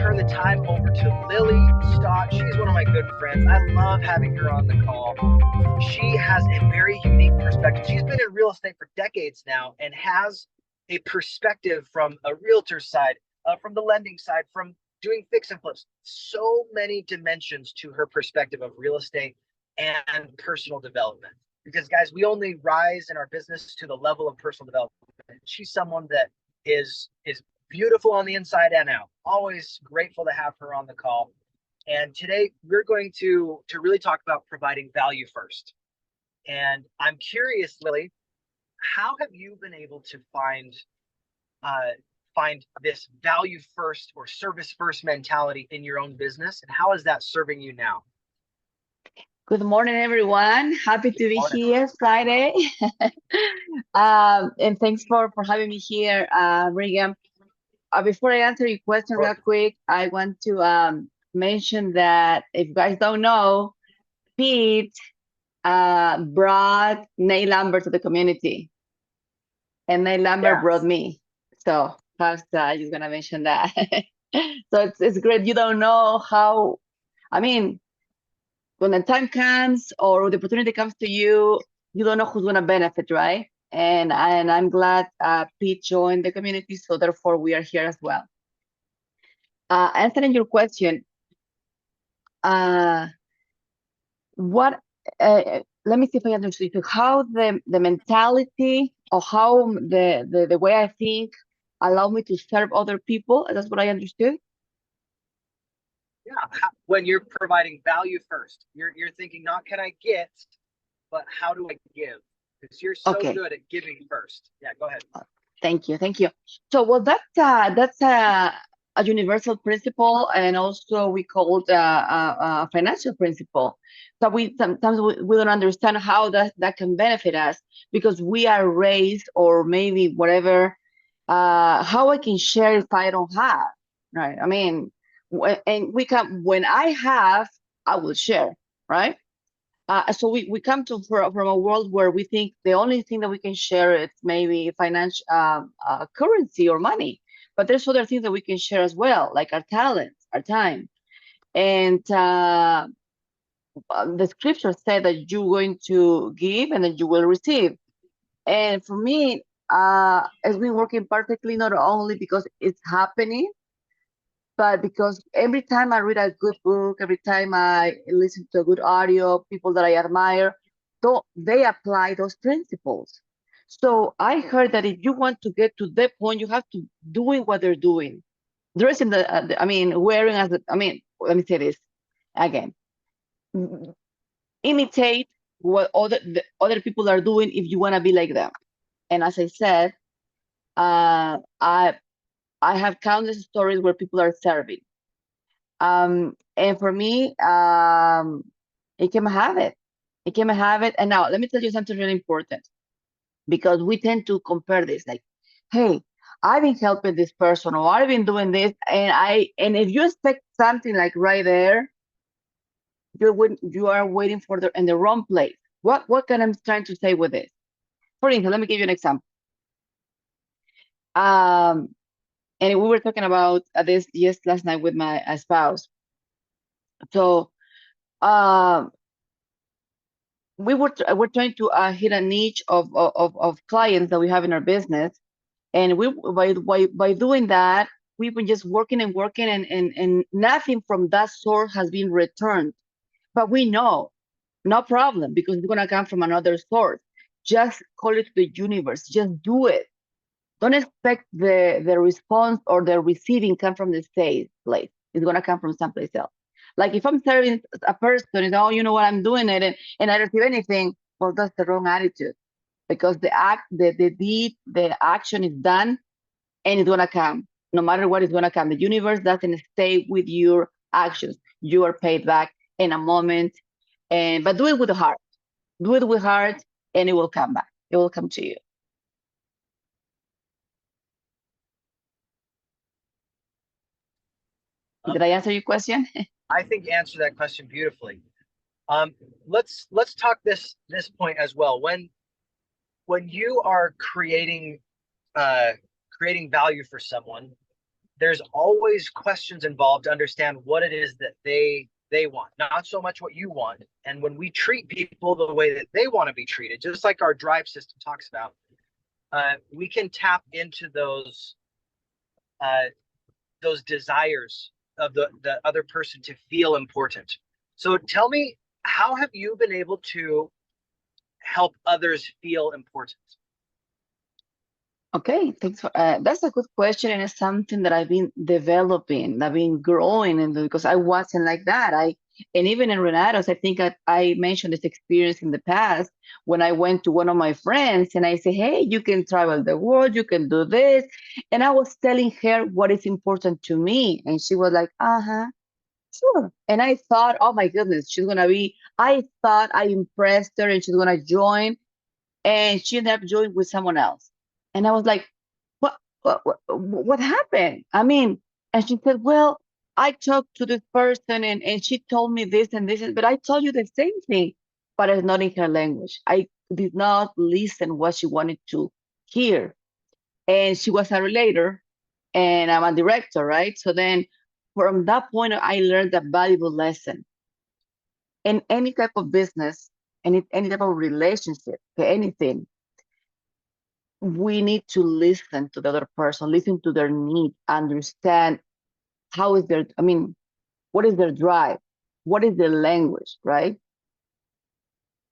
turn the time over to Lily Stott. She's one of my good friends. I love having her on the call. She has a very unique perspective. She's been in real estate for decades now and has a perspective from a realtor's side, from the lending side, from doing fix and flips. So many dimensions to her perspective of real estate and personal development. Because guys, we only rise in our business to the level of personal development. She's someone that is beautiful on the inside and out. Always grateful to have her on the call. And today we're going to really talk about providing value first. And I'm curious, Lily, how have you been able to find this value first or service first mentality in your own business, and how is that serving you now? Good morning, everyone. Happy to be here Friday. And thanks for having me here, Brigham. Before I answer your question real quick, I want to mention that if you guys don't know, Pete brought Nate Lambert to the community, and Nate Lambert brought me. So first, I'm just gonna mention that. So it's great. You don't know how. I mean, when the time comes or the opportunity comes to you, you don't know who's gonna benefit, right? And I'm glad Pete joined the community, so therefore we are here as well. Answering your question, let me see if I understood how the mentality or how the way I think allow me to serve other people. That's what I understood. Yeah, when you're providing value first, you're thinking not can I get, but how do I give? Because you're so good at giving first. Yeah, go ahead. Thank you. So, well, that's a universal principle, and also we call it a financial principle. So we sometimes we don't understand how that can benefit us because we are raised, or maybe whatever, how I can share if I don't have, right? I mean, and when I have, I will share, right? So we come from a world where we think the only thing that we can share is maybe financial currency or money, but there's other things that we can share as well, like our talents, our time, and the scripture said that you're going to give and then you will receive. And for me, it's been working perfectly, not only because it's happening, but because every time I read a good book, every time I listen to a good audio, people that I admire, they apply those principles. So I heard that if you want to get to that point, you have to doing what they're doing. Dressing wearing as let me say this again. Imitate what other people are doing if you want to be like them. And as I said, I have countless stories where people are serving. And for me, it became a habit. It became a habit. And now let me tell you something really important, because we tend to compare this, like, hey, I've been helping this person, or I've been doing this, and if you expect something like right there, you are waiting for in the wrong place. What can I trying to say with this? For instance, let me give you an example. And we were talking about this last night with my spouse. So we're trying to hit a niche of clients that we have in our business, and by doing that, we've been just working and nothing from that source has been returned. But we know, no problem, because it's gonna come from another source. Just call it to the universe. Just do it. Don't expect the response or the receiving come from the same place. It's gonna come from someplace else. Like if I'm serving a person and you know what, I'm doing it and I don't receive anything, well, that's the wrong attitude, because the deed, the action is done, and it's gonna come. No matter what, is gonna come. The universe doesn't stay with your actions. You are paid back in a moment, but do it with the heart. Do it with heart, and it will come back. It will come to you. Did I answer your question? I think you answered that question beautifully. Let's talk this point as well. When you are creating value for someone, there's always questions involved to understand what it is that they want, not so much what you want. And when we treat people the way that they want to be treated, just like our drive system talks about, we can tap into those desires of the other person to feel important. So tell me, how have you been able to help others feel important? Okay, thanks for that's a good question, and it's something that I've been developing, I've been growing into because I wasn't like that. And even in Renato's, I think I mentioned this experience in the past when I went to one of my friends and I said, "Hey, you can travel the world, you can do this," and I was telling her what is important to me, and she was like, "Uh-huh, sure." And I thought, "Oh my goodness, she's gonna be." I thought I impressed her, and she's gonna join, and she ended up joining with someone else. And I was like, what happened? I mean, and she said, well, I talked to this person and she told me this and this, but I told you the same thing, but it's not in her language. I did not listen what she wanted to hear. And she was a relator and I'm a director, right? So then from that point, I learned a valuable lesson. In any type of business, any type of relationship, anything, we need to listen to the other person, listen to their need, understand how is their, I mean, what is their drive? What is their language, right?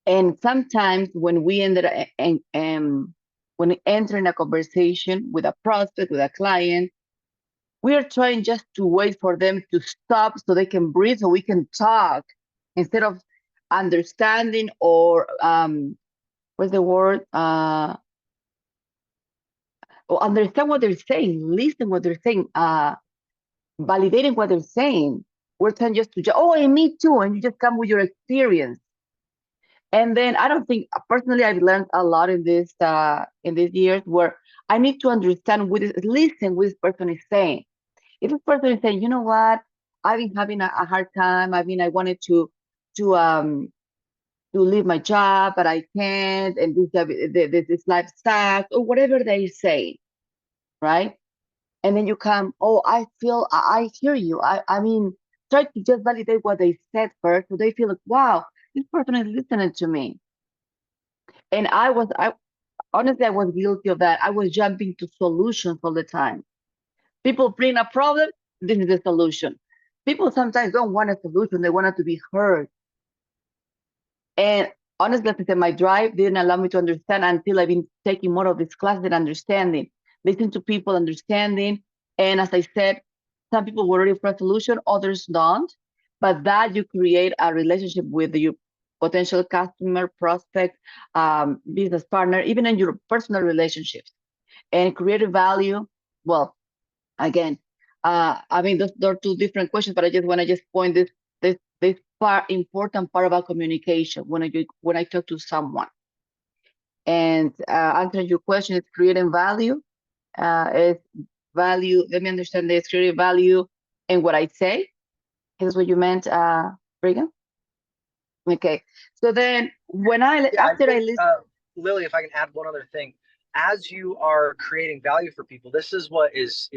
And sometimes when we when we enter in a conversation with a prospect, with a client, we are trying just to wait for them to stop so they can breathe, so we can talk instead of understanding or what's the word? Or understand what they're saying, listen what they're saying, validating what they're saying. We're trying just to, oh, and me too, and you just come with your experience. And then I don't think personally I've learned a lot in these years where I need to understand listen what this person is saying. If this person is saying, you know what, I've been having a hard time. I mean, I wanted to leave my job, but I can't, and this life sucks, or whatever they say, right? And then you come, oh, I hear you. I mean, try to just validate what they said first, so they feel like, wow, this person is listening to me. And I honestly, I was guilty of that. I was jumping to solutions all the time. People bring a problem, this is the solution. People sometimes don't want a solution, they want it to be heard. And honestly, like I said, my drive didn't allow me to understand until I've been taking more of these classes and understanding, listening to people, understanding. And as I said, some people were ready for a solution, others don't. But that you create a relationship with your potential customer, prospect, business partner, even in your personal relationships, and create value. Well, again, I mean, those are two different questions, but I just want to just point this important part about communication when I talk to someone. And answering your question is creating value. Is value. Let me understand this. Creating value in what I say. Is what you meant, Brigham? Okay. So then, when Yeah, I after I think, listen, Lily, if I can add one other thing, as you are creating value for people, this is what is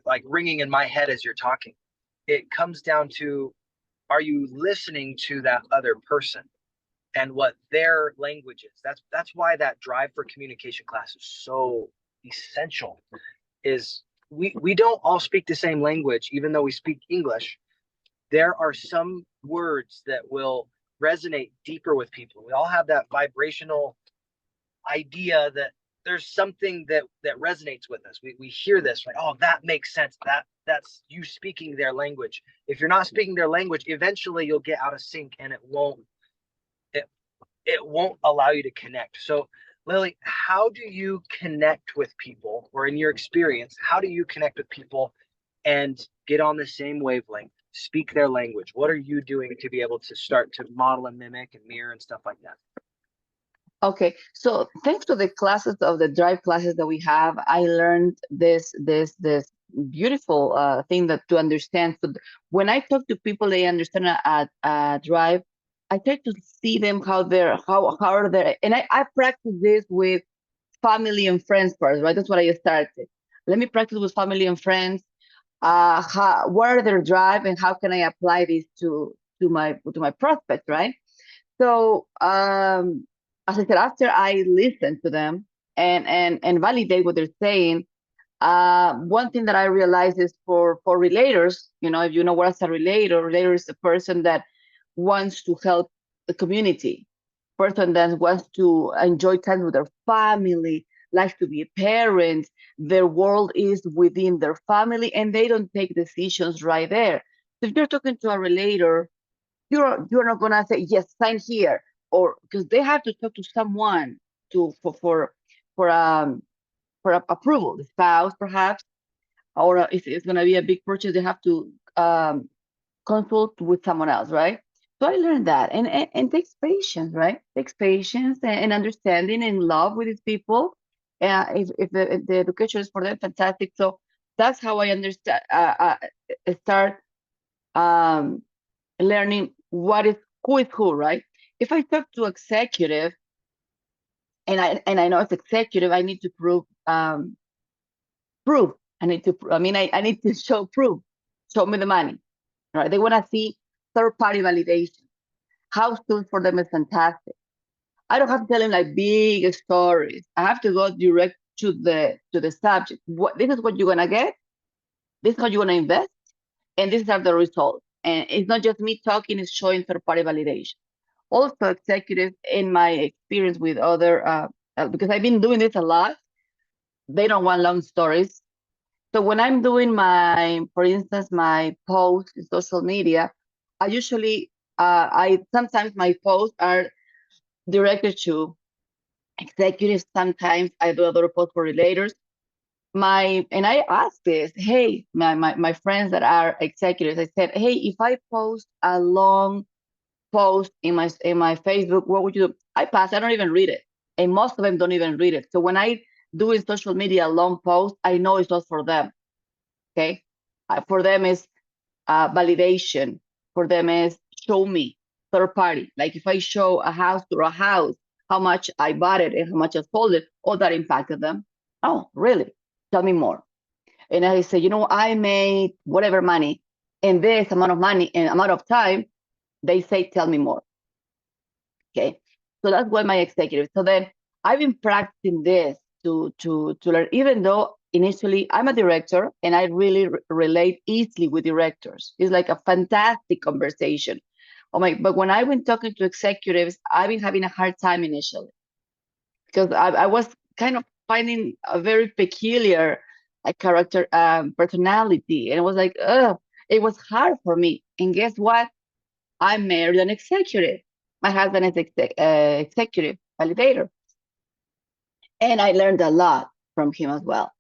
like ringing in my head as you're talking. It comes down to, are you listening to that other person and what their language is? That's why that drive for communication class is so essential. Is we don't all speak the same language, even though we speak English. There are some words that will resonate deeper with people. We all have that vibrational idea that there's something that resonates with us. We hear this, like, oh, that makes sense. That's you speaking their language. If you're not speaking their language, eventually you'll get out of sync and it, it won't allow you to connect. So Lily, how do you connect with people, or in your experience, how do you connect with people and get on the same wavelength, speak their language? What are you doing to be able to start to model and mimic and mirror and stuff like that? okay, so thanks to the classes of the drive classes that we have, I learned this beautiful thing that to understand. So when I talk to people, they understand a drive. I try to see them how are they, and I practice this with family and friends first, right? That's what I started. let me practice with family and friends. What are their drive and how can I apply this to my prospects, right? So as I said, after I listen to them and validate what they're saying, one thing that I realize is for relators, if you know what's a relator is a person that wants to help the community, person that wants to enjoy time with their family, likes to be a parent, their world is within their family, and they don't take decisions right there. So if you're talking to a relator, you're not gonna say yes, sign here, or because they have to talk to someone to for um approval, the spouse perhaps, or if it's going to be a big purchase, they have to consult with someone else, right? So I learned that, and takes patience, right? Takes patience and understanding and love with these people. If the education is for them, fantastic. So that's how I understand. Start um, learning who is who, right? If I talk to executive and I know it's executive, I need to proof. I need to show proof. Show me the money, right? They want to see third-party validation. House tools for them is fantastic. I don't have to tell them like big stories. I have to go direct to the subject. This is what you're gonna get. This is how you're gonna invest, and these are the results. And it's not just me talking; it's showing third-party validation. Also, executives, in my experience with other, because I've been doing this a lot, they don't want long stories. So when I'm doing for instance, my posts in social media, I usually, I sometimes my posts are directed to executives. Sometimes I do other posts for relators. And I ask this, hey, my friends that are executives, I said, hey, if I post a long post in my Facebook, what would you do? I pass. I don't even read it, and most of them don't even read it. So when I do in social media a long post, I know it's not for them. Okay, for them is validation. For them is show me third party. Like if I show a house to a house, how much I bought it and how much I sold it, all that impacted them. Oh, really? Tell me more. And I say, I made whatever money in this amount of money and amount of time. They say, tell me more. Okay. So that's what my executive. So then I've been practicing this to learn, even though initially I'm a director and I really relate easily with directors. It's like a fantastic conversation. But when I've been talking to executives, I've been having a hard time initially because I was kind of finding a very peculiar character, personality. And it was like, it was hard for me. And guess what? I married an executive. My husband is executive validator, and I learned a lot from him as well.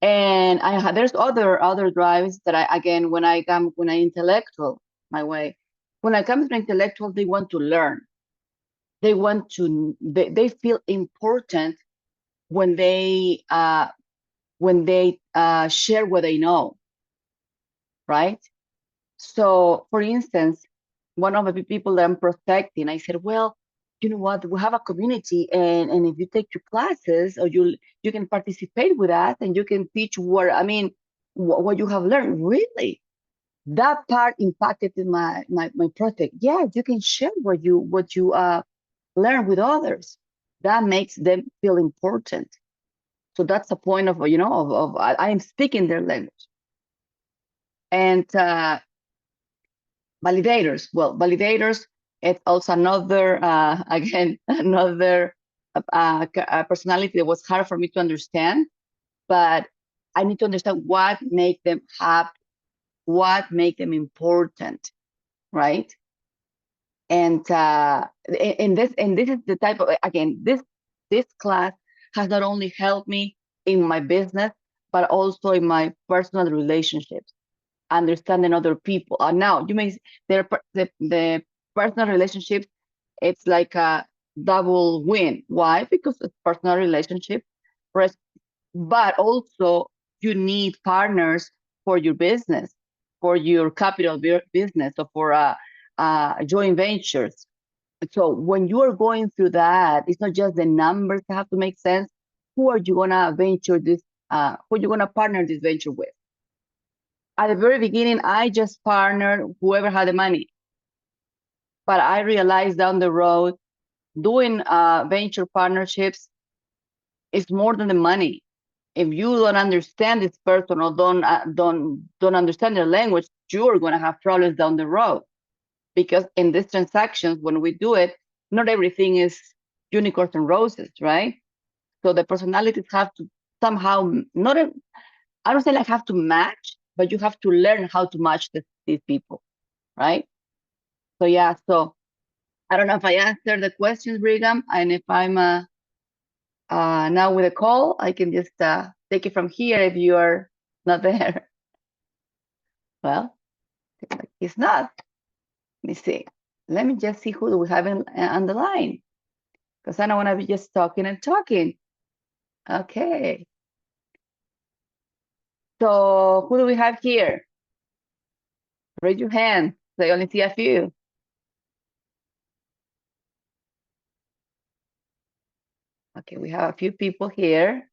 And there's other drives that I again when I intellectual my way. When I come to intellectual, they want to learn. They feel important when they share what they know, right? So, for instance, one of the people that I'm prospecting, I said, well, you know what, we have a community, and if you take your classes or you can participate with us and you can teach what you have learned. Really, that part impacted in my project. Yeah, you can share what you learn with others. That makes them feel important. So that's the point of I am speaking their language. And validators. Well, validators, it's also another, again, another personality that was hard for me to understand, but I need to understand what make them happy, what make them important, right? And this is the type of, again, this class has not only helped me in my business, but also in my personal relationships, understanding other people. Now you may the personal relationships, it's like a double win. Why? Because it's personal relationship, but also you need partners for your business, for your capital business, or for joint ventures. So when you are going through that, it's not just the numbers that have to make sense. Who are you gonna venture who you're gonna partner this venture with. At the very beginning, I just partnered whoever had the money. But I realized down the road, doing venture partnerships is more than the money. If you don't understand this person or don't understand their language, you're gonna have problems down the road. Because in these transactions, when we do it, not everything is unicorns and roses, right? So the personalities have to somehow not. I don't say like have to match, but you have to learn how to match these people, right? So yeah, so I don't know if I answered the questions, Brigham, and if I'm now with a call, I can just take it from here if you are not there. Well, it's not. Let me see. Let me just see who do we have on the line, because I don't want to be just talking and talking. Okay. So who do we have here? Raise your hand. I only see a few. Okay, we have a few people here.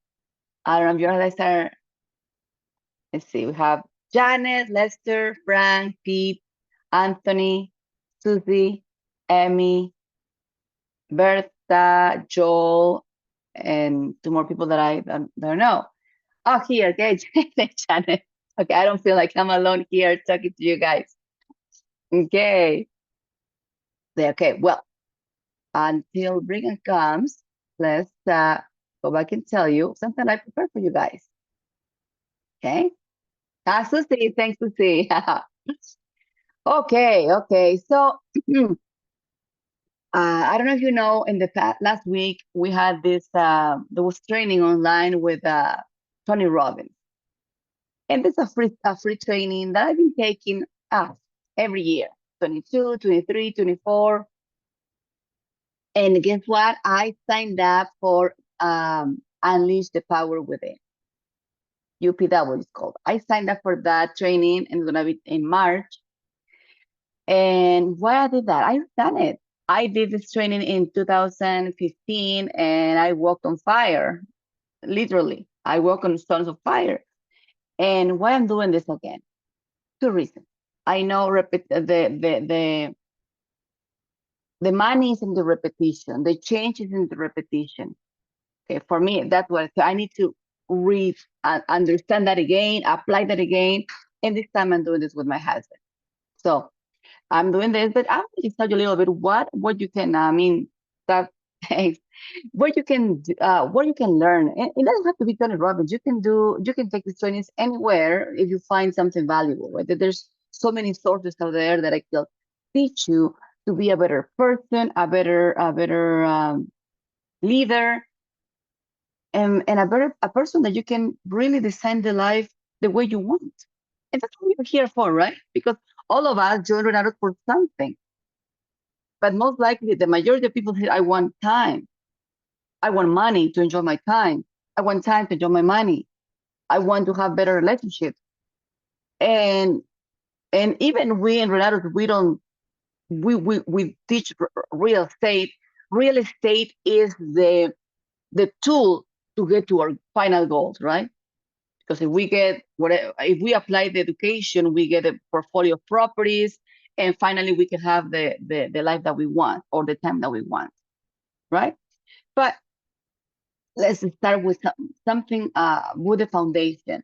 I don't know if you guys are. Let's see. We have Janet, Lester, Frank, Pete, Anthony, Susie, Emmy, Bertha, Joel, and two more people that I don't know. Oh, here, okay, Janet. Okay, I don't feel like I'm alone here talking to you guys. Okay. Okay, well, until Brigham comes, let's go back and tell you something I prepared for you guys. Okay. Susie, thanks, Susie. Okay. So I don't know if you know, in the last week we had this there was training online with Tony Robbins, and it's a free training that I've been taking every year, 22, 23, 24. And guess what? I signed up for Unleash the Power Within. UPW is called. I signed up for that training, and it's gonna be in March. And why I did that? I've done it. I did this training in 2015, and I walked on fire. Literally, I walk on stones of fire. And why I'm doing this again? Two reasons. I know the money is in the repetition. The change is in the repetition. Okay, for me, that's what I need to read, understand that again, apply that again. And this time I'm doing this with my husband. So I'm doing this, but I'm going to tell you a little bit what you can, that what you can learn. And it doesn't have to be Tony Robbins. You can take these trainings anywhere if you find something valuable, right? There's so many sources out there that I can teach you to be a better person, a better leader, and a person that you can really design the life the way you want. And that's what we're here for, right? Because all of us join Renato for something. But most likely, the majority of people say, I want time. I want money to enjoy my time. I want time to enjoy my money. I want to have better relationships. And even we in Renato, we teach real estate. Real estate is the tool to get to our final goals, right? Because if we apply the education, we get a portfolio of properties, and finally we can have the life that we want or the time that we want, right? But let's start with something with the foundation,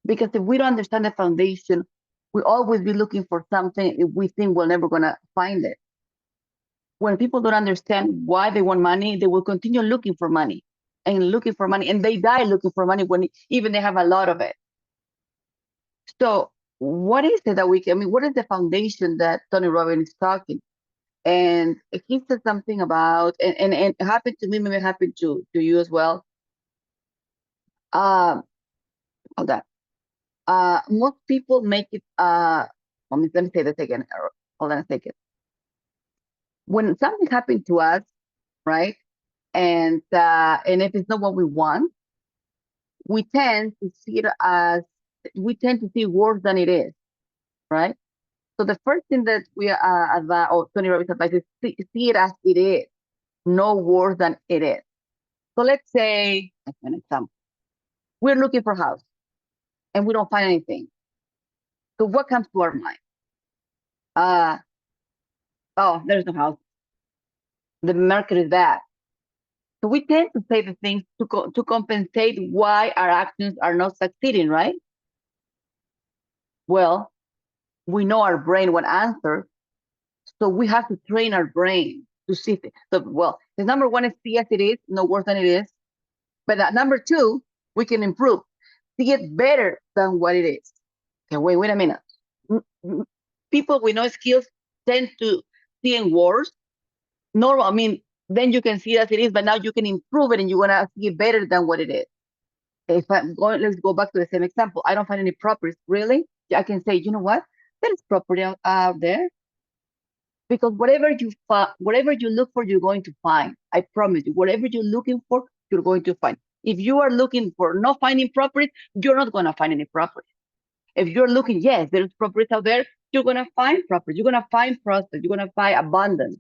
because if we don't understand the foundation, we always be looking for something if we think we're never gonna find it. When people don't understand why they want money, they will continue looking for money and looking for money, and they die looking for money when even they have a lot of it. So what is it that what is the foundation that Tony Robbins is talking? And he said something about, and it happened to me, maybe it happened to you as well. Hold on. Most people make it, let me say this again. Hold on a second. When something happened to us, right? And if it's not what we want, we tend to see worse than it is, right? So the first thing that we advise, or Tony Robbins advises, see it as it is, no worse than it is. So let's say, an example. We're looking for a house and we don't find anything. So what comes to our mind? Oh, there's no house. The market is bad. So we tend to say the things to compensate why our actions are not succeeding, right? Well, we know our brain what answer, so we have to train our brain to see things. So, well, the number one is see as it is, no worse than it is. But at number two, we can improve, see it better than what it is. Okay, wait a minute. People with no skills tend to see it worse. Normal, I mean, then you can see it as it is, but now you can improve it and you're gonna see it better than what it is. If I'm going, let's go back to the same example. I don't find any properties. Really? I can say, you know what? There is property out there. Because whatever you look for, you're going to find. I promise you, whatever you're looking for, you're going to find. If you are looking for not finding properties, you're not going to find any properties. If you're looking, yes, there's properties out there, you're going to find properties. You're going to find prospects. You're going to find abundance.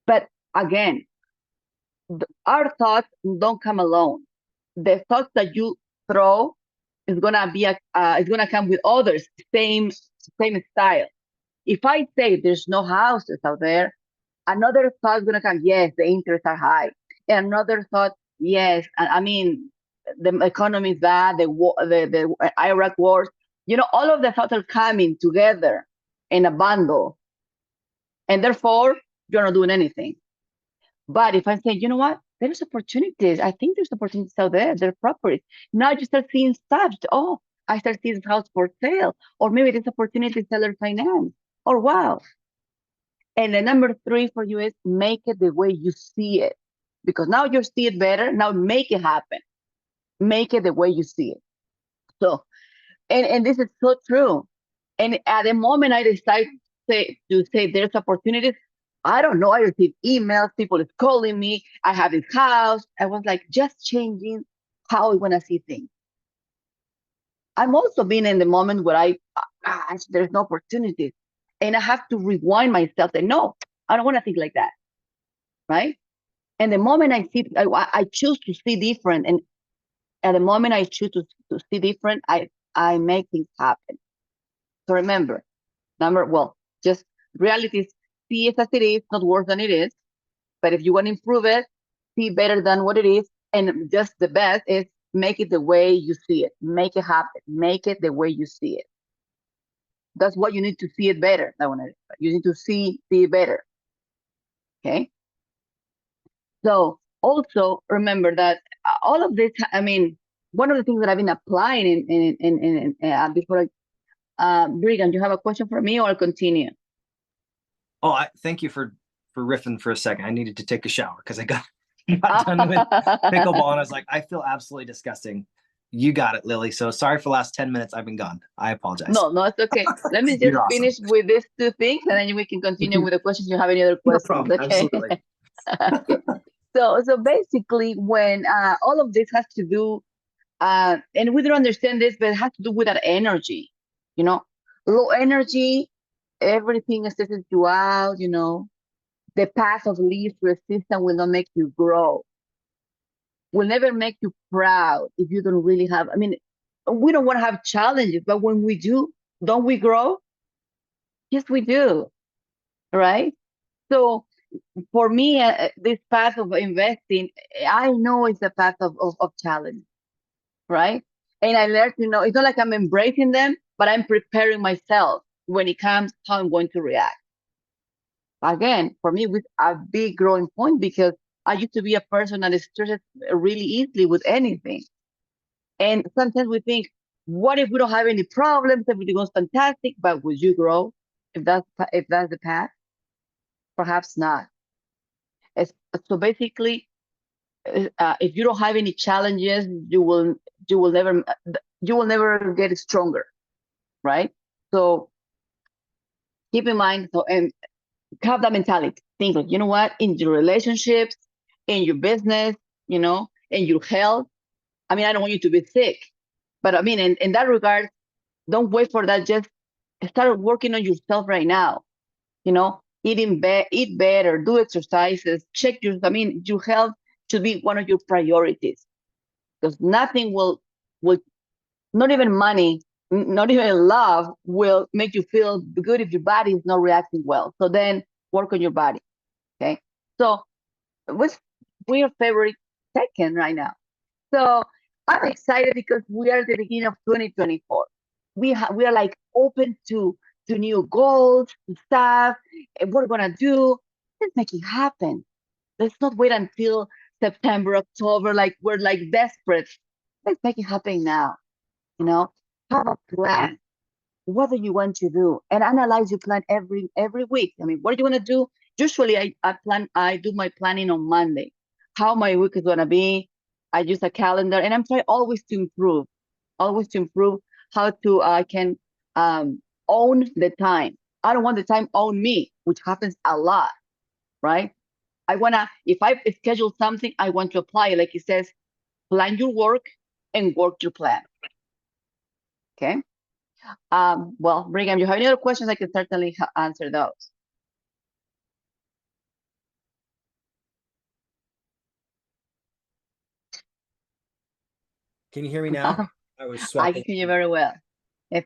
But again, our thoughts don't come alone. The thoughts that you throw is gonna be it's gonna come with others, same style. If I say there's no houses out there, another thought is gonna come. Yes, the interests are high. And another thought, yes, I mean the economy is bad. The Iraq wars. You know, all of the thoughts are coming together in a bundle, and therefore you're not doing anything. But if I say, you know what, there's opportunities. I think there's opportunities out there. There are properties. Now you start seeing stuff. Oh, I start seeing this house for sale, or maybe this opportunity seller finance. Or wow. And the number three for you is make it the way you see it, because now you see it better. Now make it happen. Make it the way you see it. So, and this is so true. And at the moment I decide to say there's opportunities, I don't know. I receive emails. People is calling me. I have this house. I was like, just changing how I want to see things. I'm also being in the moment where there's no opportunities. And I have to rewind myself and no, I don't want to think like that. Right. And the moment I choose to see different. And at the moment I choose to see different, I make things happen. So remember, just reality is see it as it is, not worse than it is. But if you want to improve it, see better than what it is. And just the best is make it the way you see it. Make it happen. Make it the way you see it. That's what you need to see it better. You need to see it better. Okay. So also remember that all of this, I mean, one of the things that I've been applying before, Brigham, you have a question for me or I'll continue? Oh, thank you for riffing for a second. I needed to take a shower because I got done with pickleball and I was like, I feel absolutely disgusting. You got it, Lily. So sorry for the last 10 minutes I've been gone. I apologize. No, it's okay. Let me just finish with these two things and then we can continue with the questions. You have any other questions? No problem. Okay. Absolutely. Okay. So basically when all of this has to do, and we don't understand this, but it has to do with that energy, you know, low energy, everything stresses you out, you know, the path of least resistance will not make you grow, will never make you proud if you don't really have, I mean, we don't want to have challenges, but when we do, don't we grow? Yes, we do, right? So for me, this path of investing, I know it's a path of challenge, right? And I learned to know, it's not like I'm embracing them, but I'm preparing myself when it comes how I'm going to react. Again, for me, with a big growing point, because I used to be a person that is stressed really easily with anything. And sometimes we think, what if we don't have any problems? Everything goes fantastic, but would you grow if that's the path? Perhaps not. So basically, if you don't have any challenges, you will never get stronger, right? So keep in mind, and have that mentality. Think like, you know what, in your relationships, in your business, you know, in your health. I mean, I don't want you to be sick, but I mean, in that regard, don't wait for that. Just start working on yourself right now. You know, eat better, do exercises, check your. I mean, your health should be one of your priorities, because nothing will will, not even money, not even love will make you feel good if your body is not reacting well. So then work on your body. Okay. So what's your favorite second right now? So I'm excited because we are at the beginning of 2024. We are like open to new goals, to stuff, and what we're gonna do. Let's make it happen. Let's not wait until September, October, like we're like desperate. Let's make it happen now. You know, have a plan. What do you want to do? And analyze your plan every week. I mean, what do you want to do? Usually I do my planning on Monday. How my week is gonna be. I use a calendar and I'm trying always to improve how to I can own the time. I don't want the time own me, which happens a lot, right? I wanna, if I schedule something, I want to apply it. Like it says, plan your work and work your plan. Okay. Well, Brigham, you have any other questions? I can certainly answer those. Can you hear me now? I was I swapping. can hear you very well.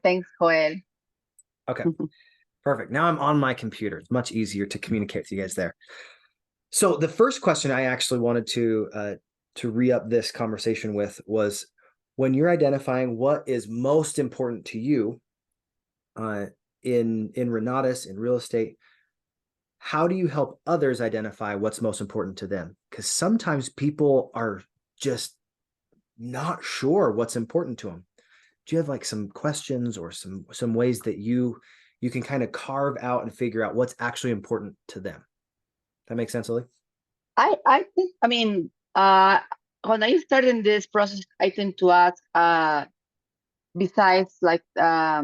Thanks, Joel. Okay, perfect. Now I'm on my computer. It's much easier to communicate with you guys there. So the first question I actually wanted to re-up this conversation with was, when you're identifying what is most important to you in Renatus, in real estate, how do you help others identify what's most important to them? Because sometimes people are just not sure what's important to them. Do you have like some questions or some ways that you can kind of carve out and figure out what's actually important to them? That makes sense, Lily? I think, I mean, when I started in this process, I tend to ask, besides like for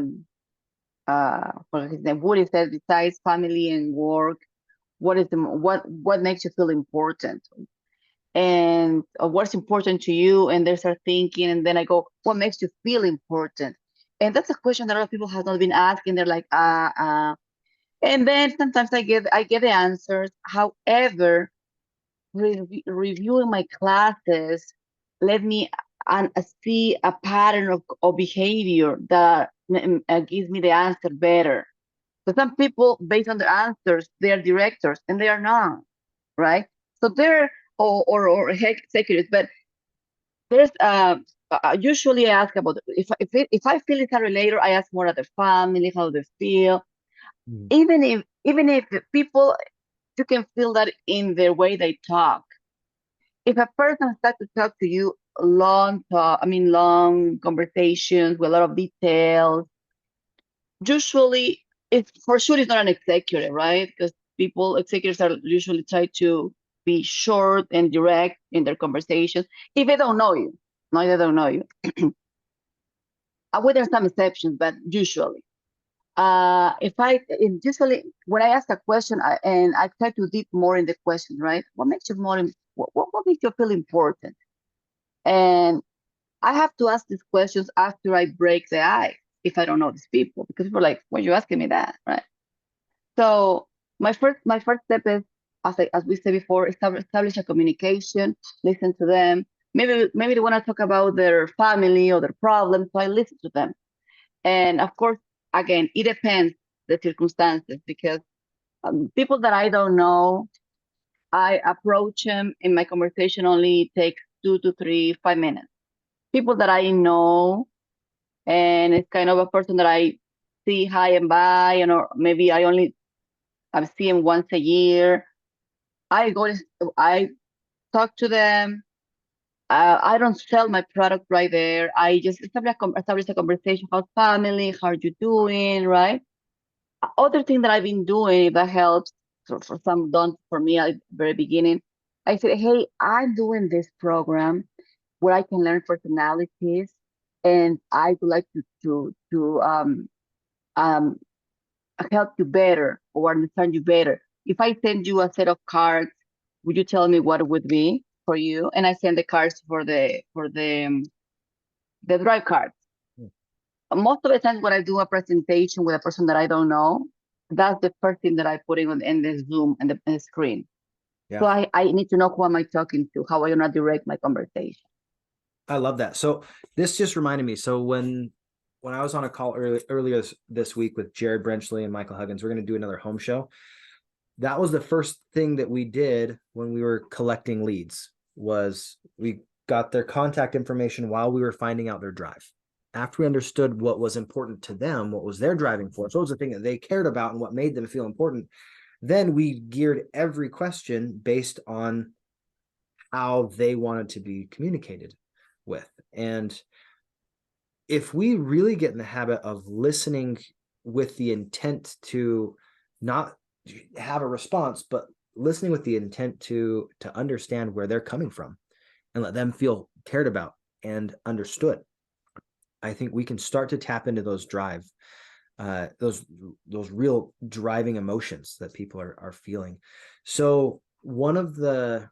his name, Woody said, besides family and work, what makes you feel important? And what's important to you, and they start thinking, and then I go, what makes you feel important? And that's a question that a lot of people have not been asking. They're like, and then sometimes I get the answers. However, reviewing my classes let me see a pattern of behavior that gives me the answer better. So some people, based on their answers, they are directors, and they are not, right? So they're or executives, but there's usually I ask about if I feel it's a relator, I ask more of the family, how they feel. Even if people, you can feel that in their way they talk. If a person starts to talk to you long conversations with a lot of details, usually it's for sure it's not an executive, right? Because executives are usually try to be short and direct in their conversations if they don't know you. No, they don't know you. Well, there's some exceptions, but usually. Usually when I ask a question, I try to deep more in the question, right? What makes you what makes you feel important? And I have to ask these questions after I break the ice if I don't know these people, because people are like, why are you asking me that, right? So my first step is, as we said before, establish a communication, listen to them. Maybe they want to talk about their family or their problems, so I listen to them. And of course, again, it depends the circumstances, because people that I don't know, I approach them in my conversation only takes 2 to 3, 5 minutes. People that I know, and it's kind of a person that I see high and by, or maybe I see him once a year. I talk to them. I don't sell my product right there. I just establish a conversation about family, how are you doing, right? Other thing that I've been doing, if that helps, for some done for me at the very beginning, I said, hey, I'm doing this program where I can learn personalities, and I would like to help you better or understand you better. If I send you a set of cards, would you tell me what it would be for you? And I send the cards for the drive cards. Most of the time when I do a presentation with a person that I don't know, that's the first thing that I put in the Zoom and the screen. Yeah. So I need to know who am I talking to, how I gonna direct my conversation. I love that. So this just reminded me. So when I was on a call earlier this week with Jared Brenchley and Michael Huggins, we're going to do another home show. That was the first thing that we did when we were collecting leads, was we got their contact information while we were finding out their drive. After we understood what was important to them, what was their driving force, what was the thing that they cared about and what made them feel important, then we geared every question based on how they wanted to be communicated with. And if we really get in the habit of listening with the intent to not have a response, but listening with the intent to understand where they're coming from and let them feel cared about and understood, I think we can start to tap into those those real driving emotions that people are feeling. So one of the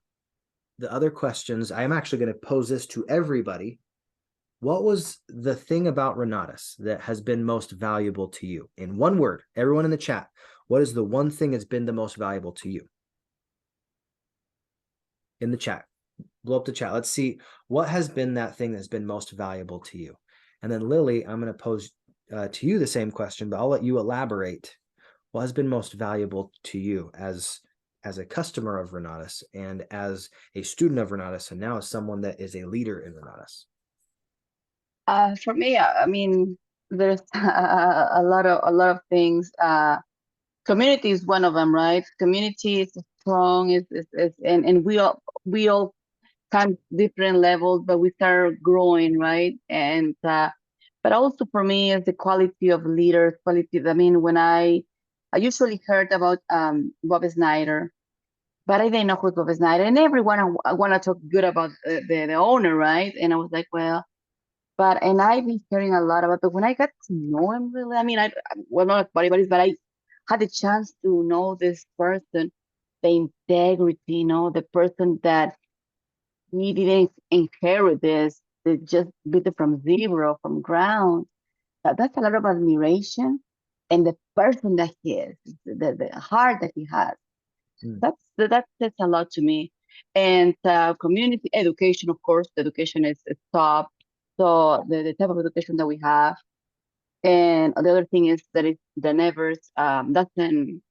other questions, I am actually going to pose this to everybody. What was the thing about Renatus that has been most valuable to you? In one word, everyone in the chat, what is the one thing that's been the most valuable to you? In the chat, blow up the chat. Let's see what has been that thing that's been most valuable to you. And then Lily, I'm going to pose to you the same question, but I'll let you elaborate. What has been most valuable to you as a customer of Renatus and as a student of Renatus, and now as someone that is a leader in Renatus? For me, I mean, there's a lot of things. Community is one of them, right? Community is strong, and we all come different levels, but we start growing, right? And but also for me is the quality of leaders, quality. I mean, when I usually heard about Bob Snyder, but I didn't know who Bob Snyder, and everyone I want to talk good about the owner, right? And I was like, well. And I've been hearing a lot about, but when I got to know him really, I mean, well, not body buddies, but I had the chance to know this person, the integrity, the person that he didn't inherit this, they just built it from zero, from ground. That's a lot of admiration, and the person that he is, the heart that he has. Mm. That says a lot to me. And community education, of course, the education is top. So the type of education that we have, and the other thing is that the nevers doesn't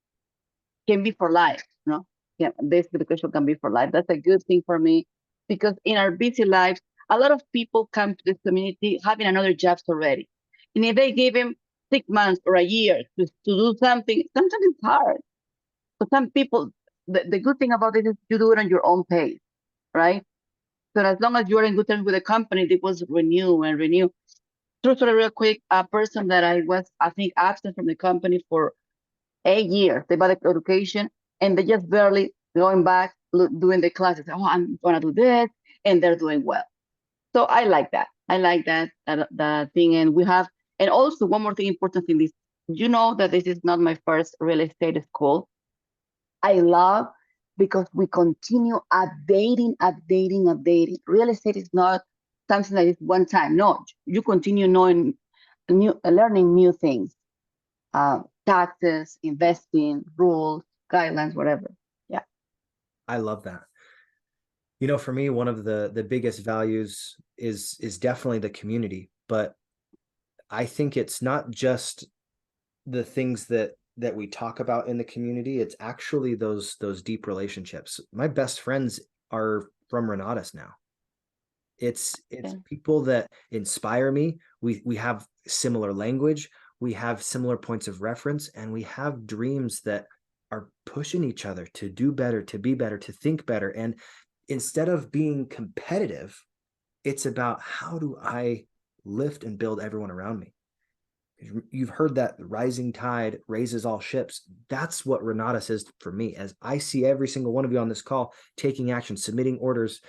can be for life, Yeah, this education can be for life. That's a good thing for me, because in our busy lives, a lot of people come to this community having another jobs already, and if they give him 6 months or a year to do something, sometimes it's hard. So some people, the good thing about it is you do it on your own pace, right? So as long as you're in good terms with the company, it was renew and renew. True story, real quick, a person that I think, absent from the company for 8 years. They bought the education and they just barely going back, doing the classes. Oh, I'm gonna do this, and they're doing well. So I like that. I like that thing. And and also one more thing, important thing is, that this is not my first real estate school. I love, because we continue updating. Real estate is not something that is one time. No, you continue learning new things, taxes, investing, rules, guidelines, whatever. Yeah. I love that. For me, one of the biggest values is definitely the community, but I think it's not just the things that we talk about in the community. It's actually those deep relationships. My best friends are from Renatus now. It's Yeah. people that inspire me. We have similar language, we have similar points of reference, and we have dreams that are pushing each other to do better, to be better, to think better. And instead of being competitive, it's about, how do I lift and build everyone around me? You've heard that rising tide raises all ships. That's what Renatus is for me, as I see every single one of you on this call taking action, submitting orders,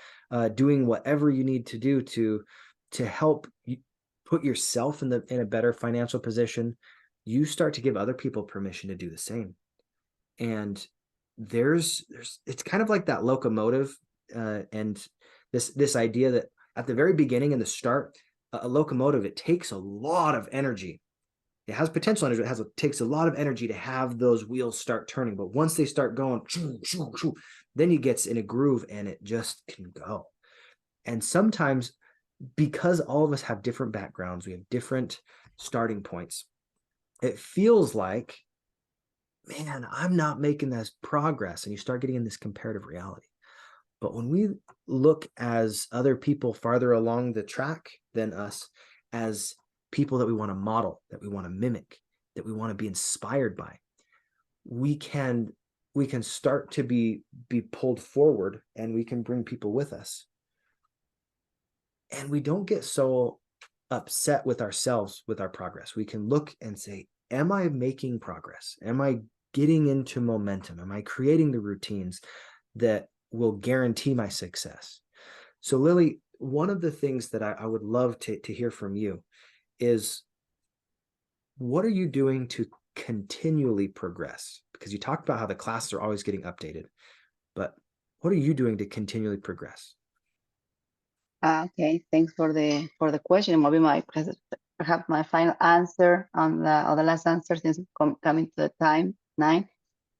doing whatever you need to do to help you put yourself in a better financial position. You start to give other people permission to do the same. And there's it's kind of like that locomotive, and this idea that at the very beginning, in the start, a locomotive, it takes a lot of energy. It has potential energy. It takes a lot of energy to have those wheels start turning. But once they start going, then it gets in a groove and it just can go. And sometimes because all of us have different backgrounds, we have different starting points, it feels like, man, I'm not making this progress. And you start getting in this comparative reality. But when we look as other people farther along the track than us, as people that we want to model, that we want to mimic, that we want to be inspired by, we can start to be pulled forward, and we can bring people with us. And we don't get so upset with ourselves with our progress. We can look and say, am I making progress? Am I getting into momentum? Am I creating the routines that will guarantee my success? So Lily, one of the things that I would love to hear from you is, what are you doing to continually progress? Because you talked about how the classes are always getting updated, but what are you doing to continually progress? Okay, thanks for the question. Maybe perhaps my final answer on the last answer, since coming to the time 9.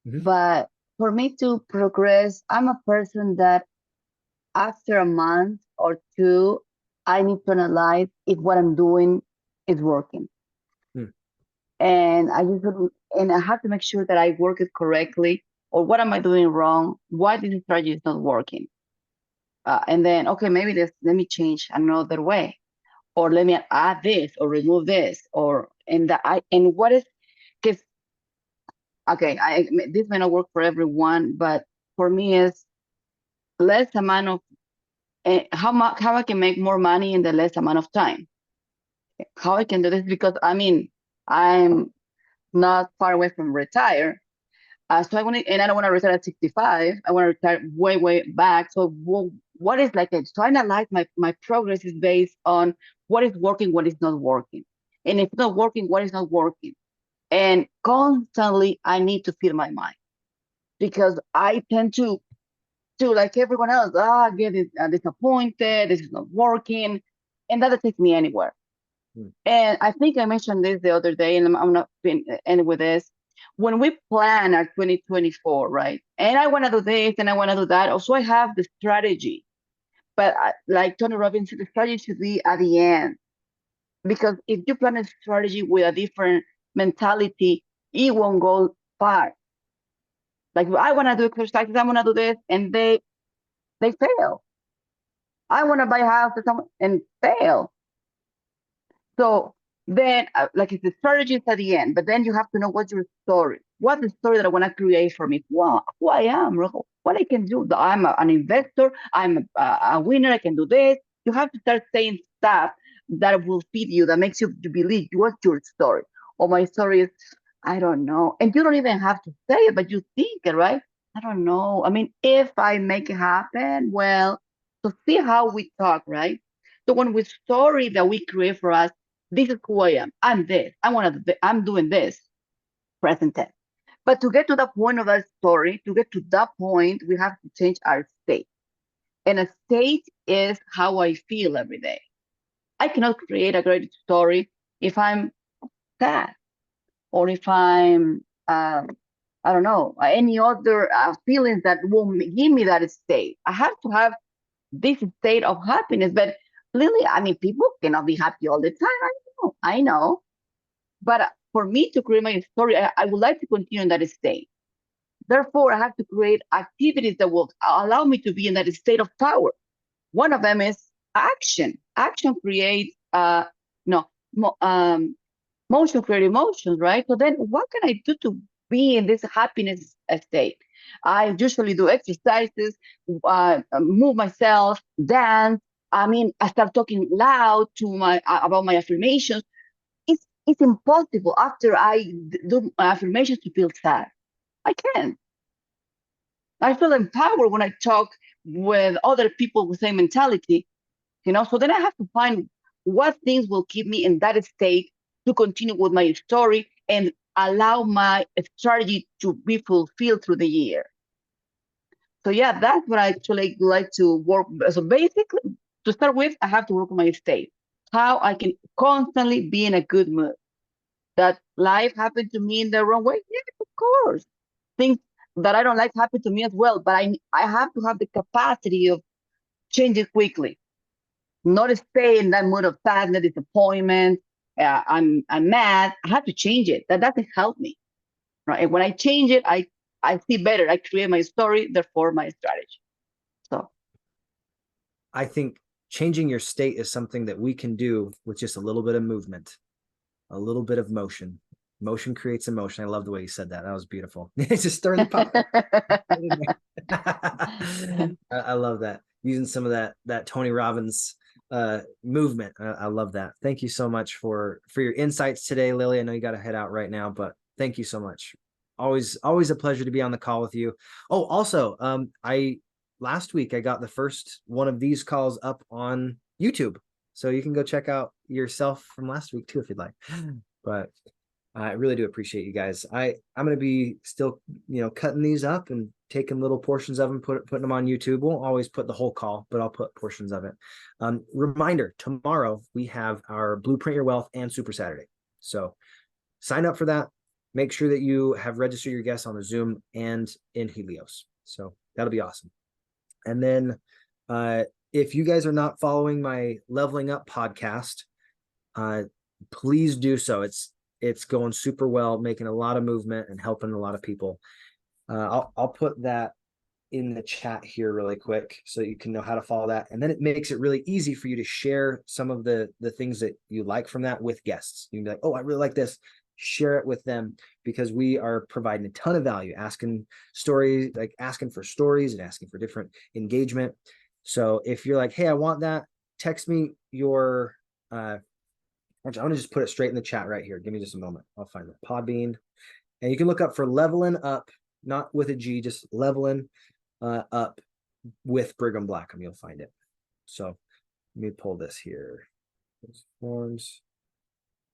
But for me to progress, I'm a person that after a month or 2, I need to analyze if what I'm doing is working. And I have to make sure that I work it correctly, or what am I doing wrong? Why this strategy is not working? And then, okay, maybe let me change another way, or let me add this or remove this, and what is, because, okay, this may not work for everyone, but for me is less amount of, how I can make more money in the less amount of time. How I can do this, because I'm not far away from retire. So I want to, and I don't want to retire at 65. I want to retire way, way back. So what is like it? So I analyze my progress is based on what is working, what is not working. And if it's not working, what is not working. And constantly I need to fill my mind, because I tend to like everyone else, get disappointed, this is not working, and that doesn't take me anywhere. And I think I mentioned this the other day, and I'm not ending with this. When we plan our 2024, right? And I want to do this and I want to do that. Also, I have the strategy. But like Tony Robbins, the strategy should be at the end. Because if you plan a strategy with a different mentality, it won't go far. Like, I want to do exercises, I want to do this, and they fail. I want to buy a house and fail. So then, like, it's the strategy is at the end, but then you have to know what's your story. What's the story that I want to create for me? Who I am, what I can do. I'm an investor. I'm a winner. I can do this. You have to start saying stuff that will feed you, that makes you to believe what's your story. Or my story is, I don't know. And you don't even have to say it, but you think it, right? I don't know. I mean, if I make it happen, well, so see how we talk, right? So when we story that we create for us, this is who I am. I'm this. I'm doing this. Present tense. But to get to the point of that story, to get to that point, we have to change our state. And a state is how I feel every day. I cannot create a great story if I'm sad, or if I'm, I don't know, any other feelings that will give me that state. I have to have this state of happiness. But Lily, people cannot be happy all the time. I know. But for me to create my story, I would like to continue in that state. Therefore, I have to create activities that will allow me to be in that state of power. One of them is action. Action creates, no, motion creates emotions, right? So then what can I do to be in this happiness state? I usually do exercises, move myself, dance. I start talking loud to about my affirmations. It's impossible after I do my affirmations to feel sad. I can't. I feel empowered when I talk with other people with the same mentality, So then I have to find what things will keep me in that state to continue with my story and allow my strategy to be fulfilled through the year. So yeah, that's what I actually like to work. So basically, to start with, I have to work on my state. How I can constantly be in a good mood. That life happened to me in the wrong way? Yes, of course. Things that I don't like happen to me as well, but I have to have the capacity of changing quickly. not stay in that mood of sadness, disappointment. I'm mad. I have to change it. That doesn't help me, right? And when I change it, I see better. I create my story, therefore my strategy. So I think changing your state is something that we can do with just a little bit of movement, a little bit of motion. Motion creates emotion. I love the way you said that. That was beautiful. Just stirring the pot. I love that. Using some of that Tony Robbins movement. I love that. Thank you so much for your insights today, Lily. I know you got to head out right now, but thank you so much. Always a pleasure to be on the call with you. Oh, also, last week I got the first one of these calls up on YouTube. So you can go check out yourself from last week too, if you'd like. But I really do appreciate you guys. I'm going to be still, cutting these up and taking little portions of them, putting them on YouTube. Won't always put the whole call, but I'll put portions of it. Reminder, tomorrow we have our Blueprint Your Wealth and Super Saturday. So sign up for that. Make sure that you have registered your guests on the Zoom and in Helios. So that'll be awesome. And then if you guys are not following my Leveling Up podcast, please do so. It's going super well, making a lot of movement and helping a lot of people. I'll put that in the chat here really quick so you can know how to follow that. And then it makes it really easy for you to share some of the things that you like from that with guests. You can be like, oh, I really like this. Share it with them, because we are providing a ton of value, asking for stories and asking for different engagement. So if you're like, hey, I want that, text me your I'm gonna just put it straight in the chat right here. Give me just a moment. I'll find the Podbean. And you can look up for Levelin Up, not with a G, just Levelin Up with Brigham Blackham. You'll find it. So let me pull this here. Forms.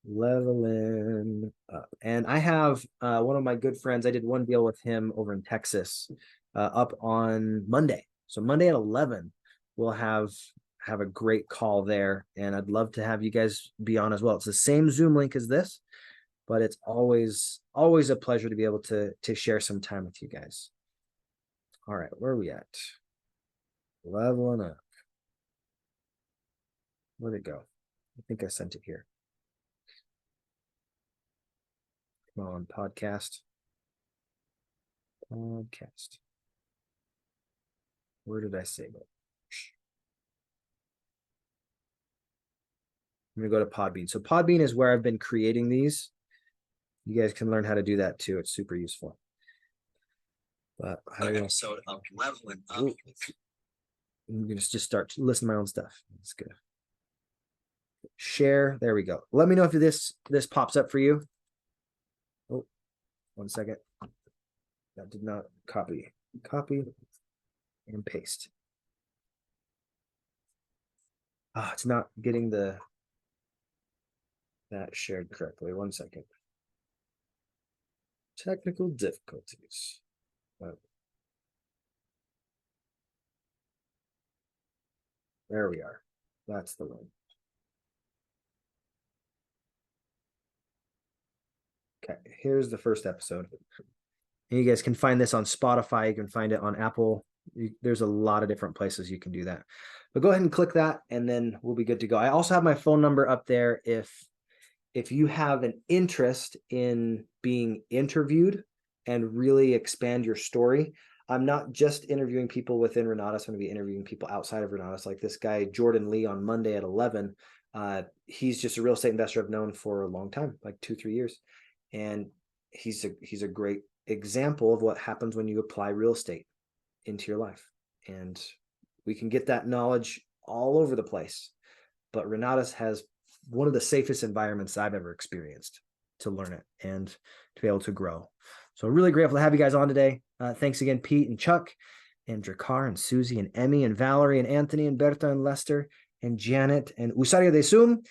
Levelin Up. And I have one of my good friends. I did one deal with him over in Texas up on Monday. So Monday at 11, we'll have a great call there, and I'd love to have you guys be on as well. It's the same Zoom link as this, but it's always a pleasure to be able to share some time with you guys. All right, where are we at? Leveling Up. Where'd it go? I think I sent it here. Come on, podcast. Where did I save it? I'm going to go to Podbean. So Podbean is where I've been creating these. You guys can learn how to do that too. It's super useful. But an episode of Leveling Up. I'm going to just start listening to my own stuff. That's good. Share. There we go. Let me know if this pops up for you. Oh, 1 second. That did not copy. Copy and paste. It's not getting that shared correctly. 1 second. Technical difficulties. There we are. That's the one. Okay, here's the first episode. And you guys can find this on Spotify. You can find it on Apple. There's a lot of different places you can do that. But go ahead and click that, and then we'll be good to go. I also have my phone number up there if you have an interest in being interviewed and really expand your story. I'm not just interviewing people within Renatus. I'm going to be interviewing people outside of Renatus, like this guy, Jordan Lee, on Monday at 11. He's just a real estate investor I've known for a long time, like 2-3 years. And he's a great example of what happens when you apply real estate into your life. And we can get that knowledge all over the place. But Renatus has one of the safest environments I've ever experienced to learn it and to be able to grow. So really grateful to have you guys on today. Thanks again, Pete and Chuck and Drakkar and Susie and Emmy and Valerie and Anthony and Berta and Lester and Janet and Usario de Sum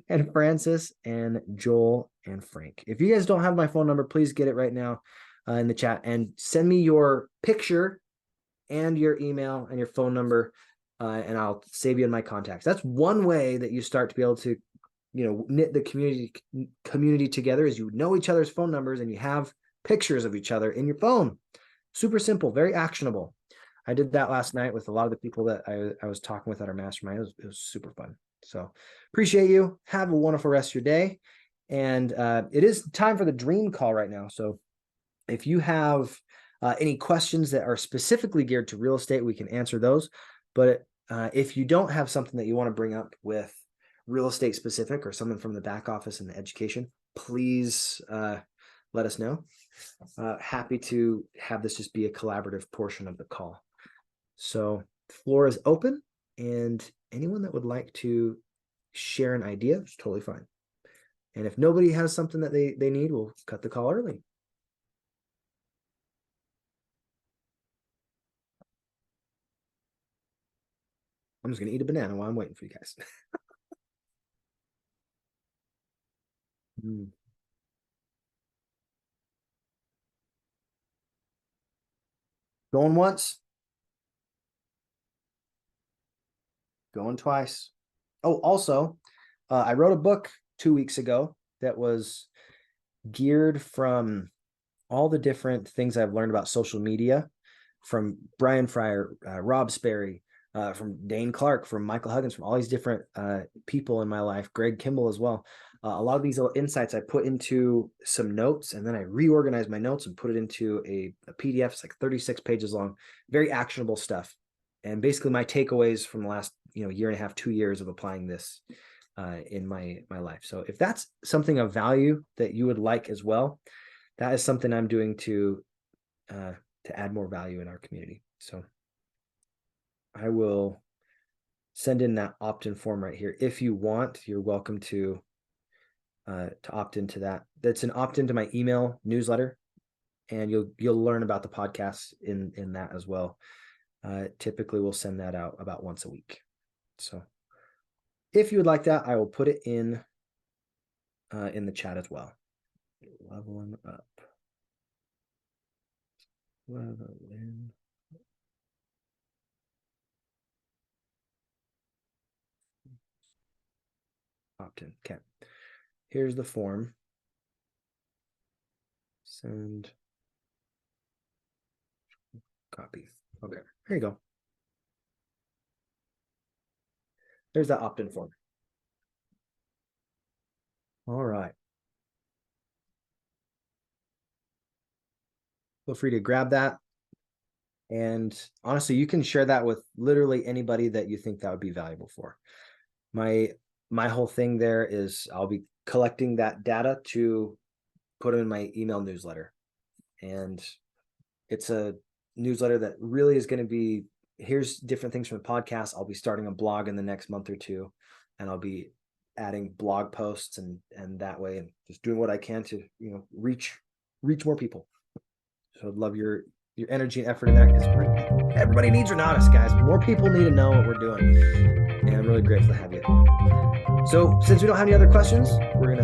and Francis and Joel and Frank. If you guys don't have my phone number, please get it right now in the chat and send me your picture and your email and your phone number, and I'll save you in my contacts. That's one way that you start to be able to, knit the community together, is you know each other's phone numbers and you have pictures of each other in your phone. Super simple, very actionable. I did that last night with a lot of the people that I was talking with at our mastermind. It was super fun. So appreciate you. Have a wonderful rest of your day. And it is time for the dream call right now. So if you have any questions that are specifically geared to real estate, we can answer those. But if you don't have something that you want to bring up with real estate specific or something from the back office and the education, please let us know. Happy to have this just be a collaborative portion of the call. So the floor is open, and anyone that would like to share an idea is totally fine. And if nobody has something that they need, we'll cut the call early. I'm just going to eat a banana while I'm waiting for you guys. Going once. Going twice. Oh, also, I wrote a book 2 weeks ago that was geared from all the different things I've learned about social media from Brian Fryer, Rob Sperry, from Dane Clark, from Michael Huggins, from all these different people in my life, Greg Kimball as well. A lot of these little insights I put into some notes, and then I reorganized my notes and put it into a PDF. It's like 36 pages long, very actionable stuff. And basically my takeaways from the last year and a half, 2 years of applying this in my life. So if that's something of value that you would like as well, that is something I'm doing to add more value in our community. So I will send in that opt-in form right here. If you want, you're welcome to opt into that. That's an opt-in to my email newsletter, and you'll learn about the podcast in that as well. Typically we'll send that out about once a week. So if you would like that, I will put it in the chat as well. Levelin Up. Levelin. Opt-in. Okay. Here's the form. Send. Copy. Okay. Here you go. There's that opt-in form. All right. Feel free to grab that. And honestly, you can share that with literally anybody that you think that would be valuable for. My whole thing there is I'll be collecting that data to put in my email newsletter. And it's a newsletter that really is going to be, here's different things from the podcast. I'll be starting a blog in the next month or two, and I'll be adding blog posts and that way, and just doing what I can to reach more people. So I'd love your energy and effort in that, because everybody needs Renatus, guys. More people need to know what we're doing, and I'm really grateful to have you. So since we don't have any other questions, we're gonna